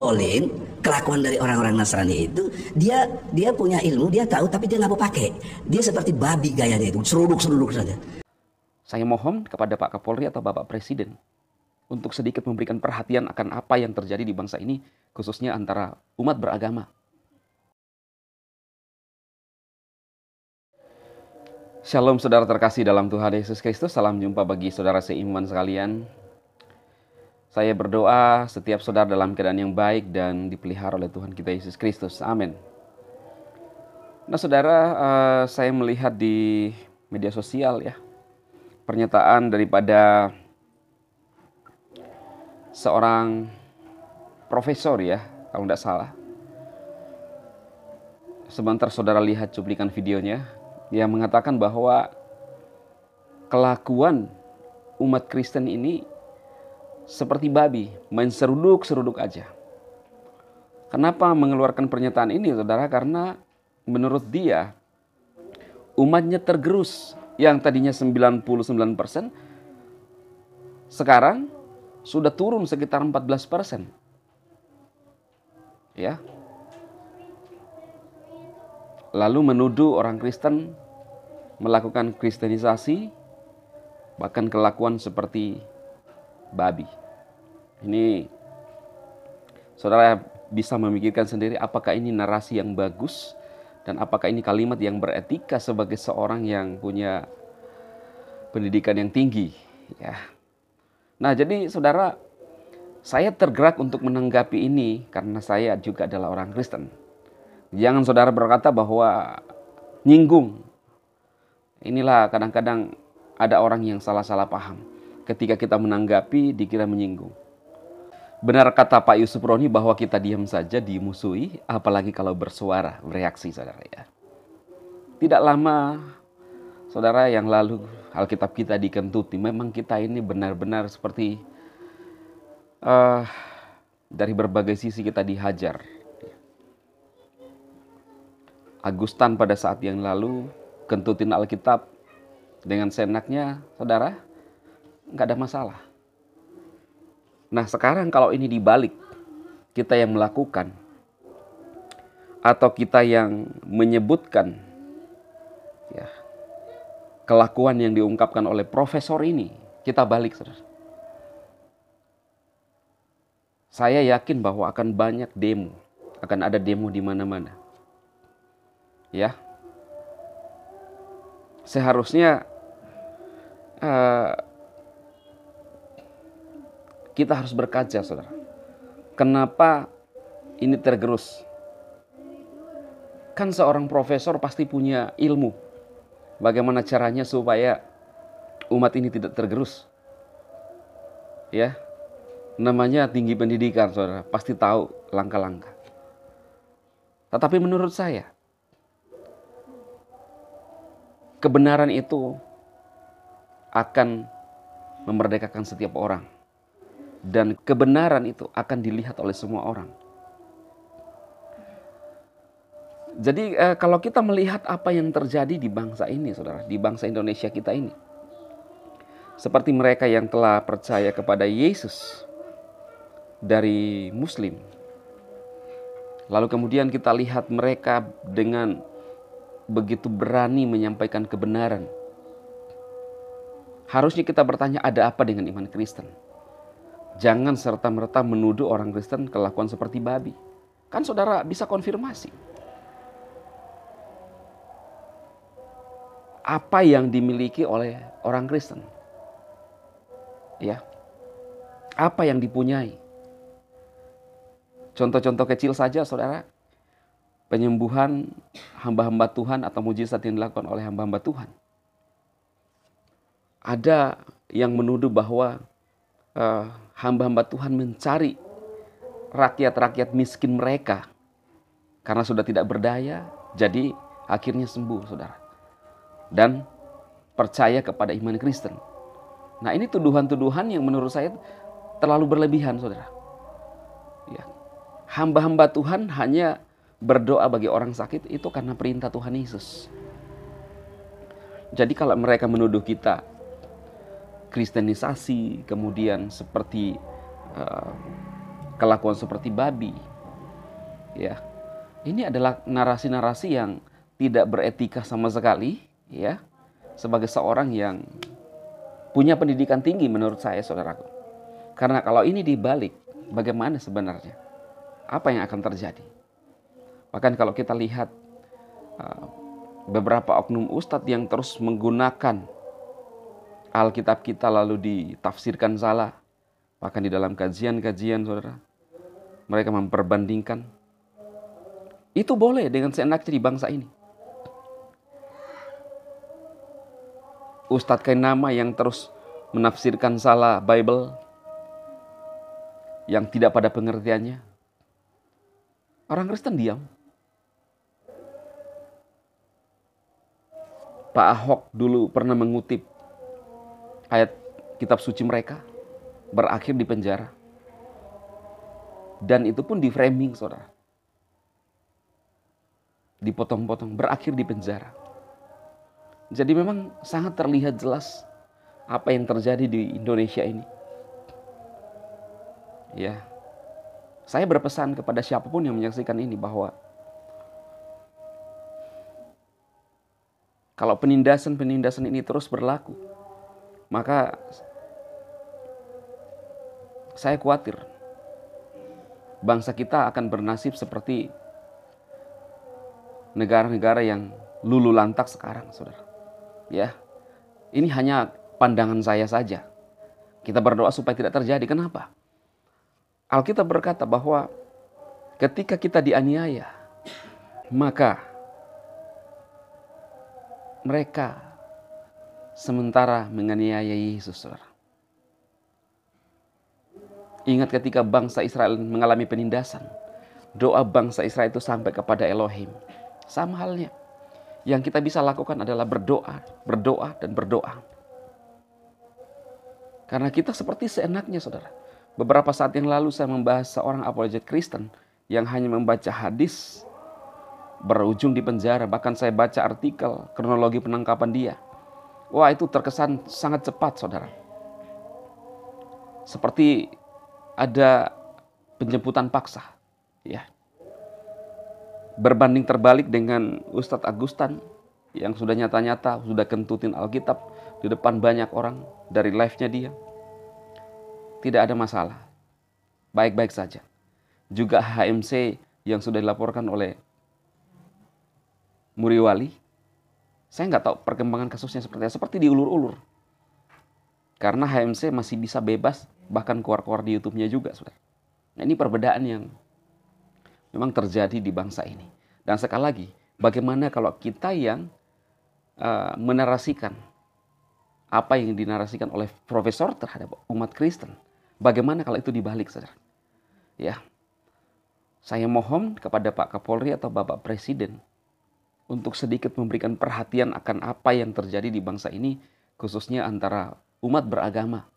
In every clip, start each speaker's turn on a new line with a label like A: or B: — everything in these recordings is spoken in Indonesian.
A: Olin, kelakuan dari orang-orang Nasrani itu, dia punya ilmu, dia tahu, tapi dia nggak mau pakai. Dia seperti babi gayanya itu, seruduk-seruduk saja.
B: Saya mohon kepada Pak Kapolri atau Bapak Presiden untuk sedikit memberikan perhatian akan apa yang terjadi di bangsa ini, khususnya antara umat beragama. Shalom saudara terkasih dalam Tuhan Yesus Kristus, salam jumpa bagi saudara seiman sekalian. Saya berdoa setiap saudara dalam keadaan yang baik dan dipelihara oleh Tuhan kita Yesus Kristus. Amin. Nah saudara, saya melihat di media sosial ya, pernyataan daripada seorang profesor ya, kalau tidak salah. Sebentar saudara lihat cuplikan videonya, yang mengatakan bahwa kelakuan umat Kristen ini seperti babi, main seruduk-seruduk aja. Kenapa mengeluarkan pernyataan ini saudara? Karena menurut dia umatnya tergerus, yang tadinya 99% sekarang sudah turun sekitar 14%. Ya. Lalu menuduh orang Kristen melakukan kristenisasi, bahkan kelakuan seperti babi. Ini saudara bisa memikirkan sendiri apakah ini narasi yang bagus dan apakah ini kalimat yang beretika sebagai seorang yang punya pendidikan yang tinggi ya. Nah, jadi saudara, saya tergerak untuk menanggapi ini karena saya juga adalah orang Kristen. Jangan saudara berkata bahwa nyinggung. Inilah kadang-kadang ada orang yang salah-salah paham. Ketika kita menanggapi dikira menyinggung. Benar kata Pak Yusuf Roni bahwa kita diam saja dimusuhi, apalagi kalau bersuara, bereaksi saudara ya. Tidak lama saudara yang lalu Alkitab kita dikentuti. Memang kita ini benar-benar seperti dari berbagai sisi kita dihajar. Agustan pada saat yang lalu kentutin Alkitab dengan senaknya saudara, nggak ada masalah. Nah sekarang kalau ini dibalik, kita yang melakukan atau kita yang menyebutkan ya, kelakuan yang diungkapkan oleh profesor ini, kita balik saudara. Saya yakin bahwa akan banyak demo, akan ada demo di mana-mana. Ya, seharusnya kita harus berkaca, saudara. Kenapa ini tergerus? Kan seorang profesor pasti punya ilmu. Bagaimana caranya supaya umat ini tidak tergerus? Ya, namanya tinggi pendidikan, saudara. Pasti tahu langkah-langkah. Tetapi menurut saya, kebenaran itu akan memerdekakan setiap orang. Dan kebenaran itu akan dilihat oleh semua orang. Jadi kalau kita melihat apa yang terjadi di bangsa ini, saudara, di bangsa Indonesia kita ini. Seperti mereka yang telah percaya kepada Yesus dari Muslim. Lalu kemudian kita lihat mereka dengan begitu berani menyampaikan kebenaran. Harusnya kita bertanya, ada apa dengan iman Kristen? Jangan serta-merta menuduh orang Kristen kelakuan seperti babi. Kan saudara bisa konfirmasi. Apa yang dimiliki oleh orang Kristen? Ya. Apa yang dipunyai? Contoh-contoh kecil saja saudara. Penyembuhan hamba-hamba Tuhan atau mujizat yang dilakukan oleh hamba-hamba Tuhan. Ada yang menuduh bahwa hamba-hamba Tuhan mencari rakyat-rakyat miskin mereka karena sudah tidak berdaya, jadi akhirnya sembuh, saudara. Dan percaya kepada iman Kristen. Nah, ini tuduhan-tuduhan yang menurut saya terlalu berlebihan, saudara. Ya. Hamba-hamba Tuhan hanya berdoa bagi orang sakit itu karena perintah Tuhan Yesus. Jadi kalau mereka menuduh kita kristenisasi, kemudian seperti kelakuan seperti babi. Ya. Ini adalah narasi-narasi yang tidak beretika sama sekali, ya. Sebagai seorang yang punya pendidikan tinggi menurut saya, saudaraku. Karena kalau ini dibalik, bagaimana sebenarnya? Apa yang akan terjadi? Bahkan kalau kita lihat beberapa oknum ustadz yang terus menggunakan Alkitab kita lalu ditafsirkan salah. Bahkan di dalam kajian-kajian, saudara, mereka memperbandingkan. Itu boleh dengan seenaknya di bangsa ini. Ustadz Kainama yang terus menafsirkan salah Bible, yang tidak pada pengertiannya. Orang Kristen diam. Pak Ahok dulu pernah mengutip ayat kitab suci mereka, berakhir di penjara. Dan itu pun di framing, saudara. Dipotong-potong, berakhir di penjara. Jadi memang sangat terlihat jelas apa yang terjadi di Indonesia ini. Ya, saya berpesan kepada siapapun yang menyaksikan ini bahwa kalau penindasan-penindasan ini terus berlaku, maka saya khawatir bangsa kita akan bernasib seperti negara-negara yang lulu lantak sekarang, saudara. Ya, ini hanya pandangan saya saja. Kita berdoa supaya tidak terjadi. Kenapa? Alkitab berkata bahwa ketika kita dianiaya, maka mereka sementara menganiaya Yesus, saudara. Ingat ketika bangsa Israel mengalami penindasan, doa bangsa Israel itu sampai kepada Elohim. Sama halnya. Yang kita bisa lakukan adalah berdoa, berdoa, dan berdoa. Karena kita seperti seenaknya, saudara. Beberapa saat yang lalu saya membahas seorang apologet Kristen yang hanya membaca hadis, berujung di penjara. Bahkan saya baca artikel kronologi penangkapan dia. Wah, itu terkesan sangat cepat, saudara. Seperti ada penjemputan paksa. Ya. Berbanding terbalik dengan Ustadz Agustan yang sudah nyata-nyata, sudah kentutin Alkitab di depan banyak orang dari live-nya dia. Tidak ada masalah. Baik-baik saja. Juga HMC yang sudah dilaporkan oleh Muriwali. Saya nggak tahu perkembangan kasusnya seperti apa. Seperti diulur-ulur. Karena HMC masih bisa bebas, bahkan keluar-keluar di YouTube-nya juga, saudara. Nah, ini perbedaan yang memang terjadi di bangsa ini. Dan sekali lagi, bagaimana kalau kita yang menarasikan apa yang dinarasikan oleh profesor terhadap umat Kristen? Bagaimana kalau itu dibalik, saudara? Ya, saya mohon kepada Pak Kapolri atau Bapak Presiden untuk sedikit memberikan perhatian akan apa yang terjadi di bangsa ini, khususnya antara umat beragama.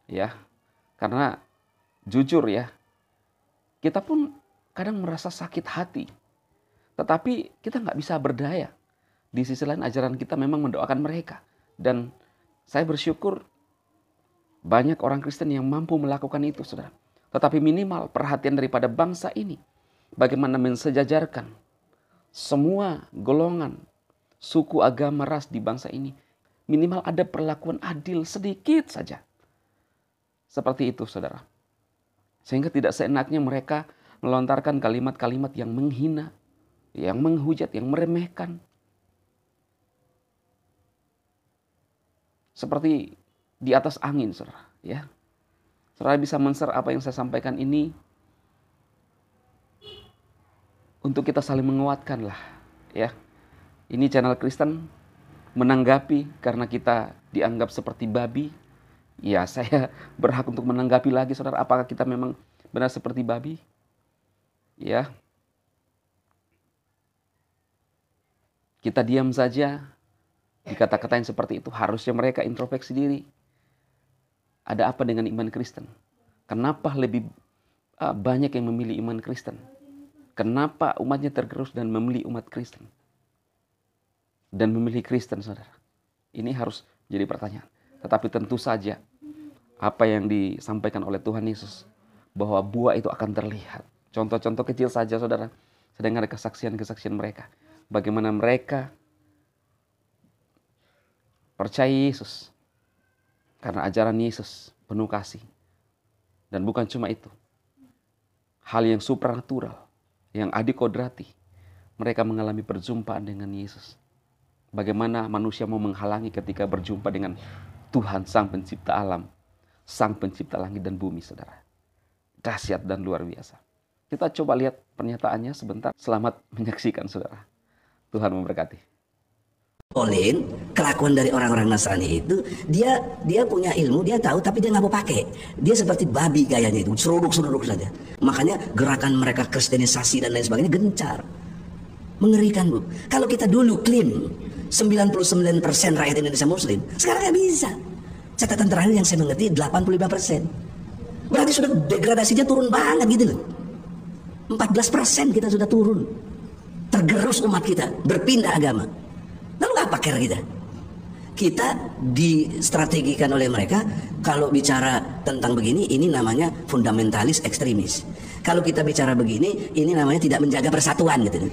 B: Ya, karena jujur ya, kita pun kadang merasa sakit hati. Tetapi kita nggak bisa berdaya. Di sisi lain ajaran kita memang mendoakan mereka. Dan saya bersyukur banyak orang Kristen yang mampu melakukan itu, saudara. Tetapi minimal perhatian daripada bangsa ini. Bagaimana mensejajarkan semua golongan, suku, agama, ras di bangsa ini. Minimal ada perlakuan adil sedikit saja. Seperti itu, saudara. Sehingga tidak seenaknya mereka melontarkan kalimat-kalimat yang menghina, yang menghujat, yang meremehkan. Seperti di atas angin, saudara. Ya. Saudara bisa men-share apa yang saya sampaikan ini untuk kita saling menguatkan lah. Ya. Ini channel Kristen menanggapi karena kita dianggap seperti babi. Ya, saya berhak untuk menanggapi lagi, saudara. Apakah kita memang benar seperti babi? Ya. Kita diam saja. Dikata-katain seperti itu, harusnya mereka introspeksi diri. Ada apa dengan iman Kristen? Kenapa lebih banyak yang memilih iman Kristen? Kenapa umatnya tergerus dan memilih umat Kristen? Dan memilih Kristen, saudara. Ini harus jadi pertanyaan. Tetapi tentu saja, apa yang disampaikan oleh Tuhan Yesus bahwa buah itu akan terlihat. Contoh-contoh kecil saja saudara, sedang ada kesaksian-kesaksian mereka. Bagaimana mereka percaya Yesus karena ajaran Yesus penuh kasih. Dan bukan cuma itu, hal yang supranatural, yang adikodrati, mereka mengalami perjumpaan dengan Yesus. Bagaimana manusia mau menghalangi ketika berjumpa dengan Tuhan Sang Pencipta alam, Sang Pencipta langit dan bumi, saudara. Dahsyat dan luar biasa. Kita coba lihat pernyataannya sebentar. Selamat menyaksikan, saudara. Tuhan memberkati.
A: Olin, kelakuan dari orang-orang Nasrani itu, dia punya ilmu, dia tahu, tapi dia nggak mau pakai. Dia seperti babi gayanya itu, seruduk saja. Makanya gerakan mereka kristenisasi dan lain sebagainya gencar. Mengerikan, Bu. Kalau kita dulu klaim 99% rakyat Indonesia Muslim, sekarang nggak bisa. Catatan terakhir yang saya mengerti 85%. Berarti sudah degradasinya turun banget gitu loh. 14% kita sudah turun. Tergerus umat kita, berpindah agama. Lalu apa kira kita? Kita distrategikan oleh mereka. Kalau bicara tentang begini, ini namanya fundamentalis ekstremis. Kalau kita bicara begini, ini namanya tidak menjaga persatuan gitu.